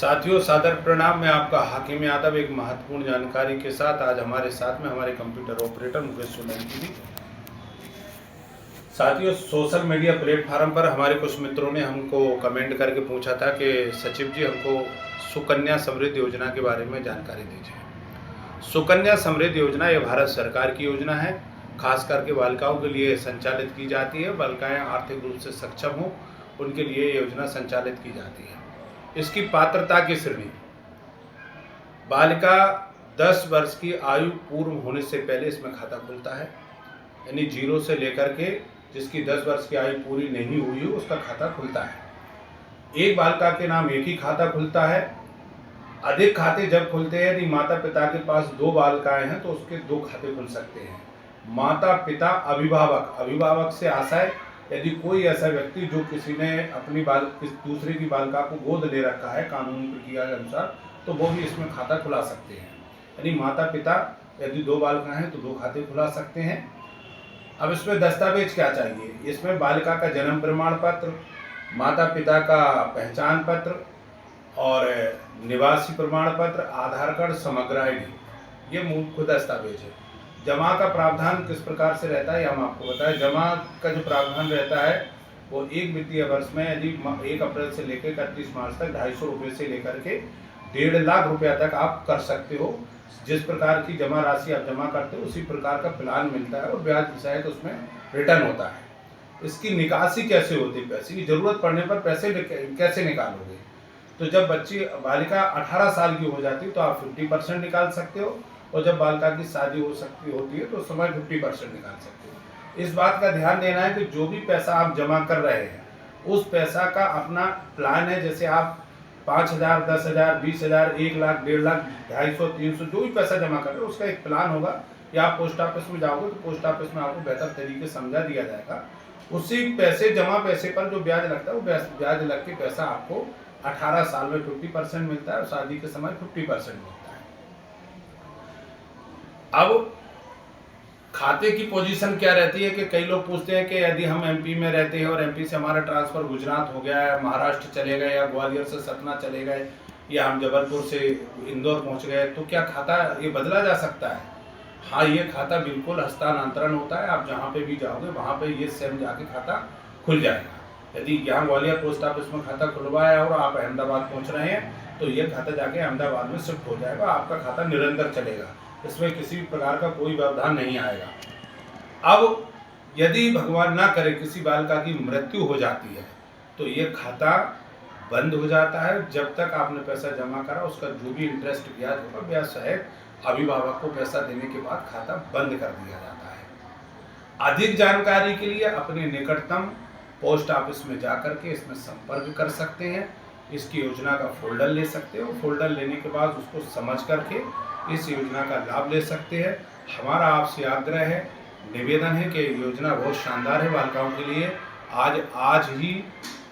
साथियों सादर प्रणाम। मैं आपका हाकिम यादव एक महत्वपूर्ण जानकारी के साथ आज हमारे साथ में हमारे कंप्यूटर ऑपरेटर मुकेश सोलंकी जी। साथियों सोशल मीडिया प्लेटफार्म पर हमारे कुछ मित्रों ने हमको कमेंट करके पूछा था कि सचिव जी हमको सुकन्या समृद्धि योजना के बारे में जानकारी दीजिए। सुकन्या समृद्धि योजना ये भारत सरकार की योजना है, खास करके बालिकाओं के लिए संचालित की जाती है। बालिकाएं आर्थिक रूप से सक्षम हो उनके लिए योजना संचालित की जाती है। इसकी पात्रता की श्रेणी, बालिका 10 वर्ष की आयु पूर्ण होने से पहले इसमें खाता खुलता है, यानी 0 से लेकर के जिसकी 10 वर्ष की आयु पूरी नहीं हुई हो उसका खाता खुलता है। एक बालिका के नाम एक ही खाता खुलता है। अधिक खाते जब खुलते हैं, यदि माता पिता के पास 2 बालिकाएं हैं तो उसके 2 खाते खुल सकते हैं। माता पिता अभिभावक से आशय, यदि कोई ऐसा व्यक्ति जो किसी ने अपनी दूसरे की बालिका को गोद ले रखा है कानूनी प्रक्रिया के अनुसार, तो वो भी इसमें खाता खुला सकते हैं। यानी माता पिता यदि 2 बालिका हैं तो 2 खाते खुला सकते हैं। अब इसमें दस्तावेज क्या चाहिए? इसमें बालिका का जन्म प्रमाण पत्र, माता पिता का पहचान पत्र और निवासी प्रमाण पत्र, आधार कार्ड, समग्र ID, ये मुख्य दस्तावेज है। जमा का प्रावधान किस प्रकार से रहता है हम आपको बताएं। जमा का जो प्रावधान रहता है वो एक वित्तीय वर्ष में यदि 1 अप्रैल से लेकर 31 मार्च तक 250 रुपये से लेकर के 1.5 लाख रुपया तक आप कर सकते हो। जिस प्रकार की जमा राशि आप जमा करते हो उसी प्रकार का प्लान मिलता है और ब्याज सहित उसमें रिटर्न होता है। इसकी निकासी कैसे होती है? पैसे की जरूरत पड़ने पर पैसे कैसे निकालोगे? तो जब बच्ची बालिका 18 साल की हो जाती है तो आप 50% निकाल सकते हो, और जब बालिका की शादी होती है तो उस समय 50% निकाल सकते हो। इस बात का ध्यान देना है कि जो भी पैसा आप जमा कर रहे हैं उस पैसा का अपना प्लान है। जैसे आप 5,000, 10,000, 20,000, 1 लाख, 1.5 लाख, 250, 300 जो भी पैसा जमा कर रहे हो उसका एक प्लान होगा। या आप पोस्ट ऑफिस में जाओगे तो पोस्ट ऑफिस में आपको बेहतर तरीके से समझा दिया जाएगा। उसी पैसे जमा पैसे पर जो ब्याज लगता है वो ब्याज लग के पैसा आपको 18 साल में 50% मिलता है और शादी के समय 50% मिलता है। अब खाते की पोजीशन क्या रहती है कि कई लोग पूछते हैं कि यदि हम MP में रहते हैं और MP से हमारा ट्रांसफ़र गुजरात हो गया है, महाराष्ट्र चले गए, या ग्वालियर से सतना चले गए, या हम जबलपुर से इंदौर पहुंच गए, तो क्या खाता ये बदला जा सकता है? हाँ, ये खाता बिल्कुल हस्तांतरण होता है। आप जहाँ पे भी जाओगे वहाँ पे ये सेम जाके खाता खुल जाएगा। यदि यहाँ ग्वालियर पोस्ट ऑफिस में खाता खुलवाया और आप अहमदाबाद पहुँच रहे हैं तो ये खाता जाके अहमदाबाद में शिफ्ट हो जाएगा। आपका खाता निरंतर चलेगा, इसमें किसी भी प्रकार का कोई व्यवधान नहीं आएगा। अब यदि भगवान ना करे किसी बालिका की मृत्यु हो जाती है तो ये खाता बंद हो जाता है। जब तक आपने पैसा जमा करा उसका जो भी इंटरेस्ट ब्याज होगा, ब्याज सहित अभिभावक को पैसा देने के बाद खाता बंद कर दिया जाता है। अधिक जानकारी के लिए अपने निकटतम पोस्ट ऑफिस में जाकर के इसमें संपर्क कर सकते हैं। इसकी योजना का फोल्डर ले सकते हो। फोल्डर लेने के बाद उसको समझ करके इस योजना का लाभ ले सकते हैं। हमारा आपसे आग्रह है, निवेदन है कि योजना बहुत शानदार है बालिकाओं के लिए। आज ही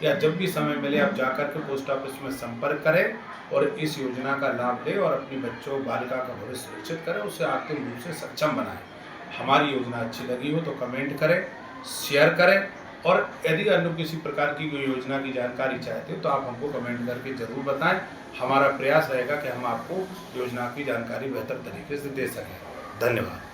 या जब भी समय मिले आप जाकर के पोस्ट ऑफिस में संपर्क करें और इस योजना का लाभ लें और अपनी बच्चों बालिका का भविष्य सुरक्षित करें, उससे आर्थिक रूप से सक्षम बनाएं। हमारी योजना अच्छी लगी हो तो कमेंट करें, शेयर करें, और यदि अन्य किसी प्रकार की कोई योजना की जानकारी चाहते हो तो आप हमको कमेंट करके ज़रूर बताएं। हमारा प्रयास रहेगा कि हम आपको योजना की जानकारी बेहतर तरीके से दे सकें। धन्यवाद।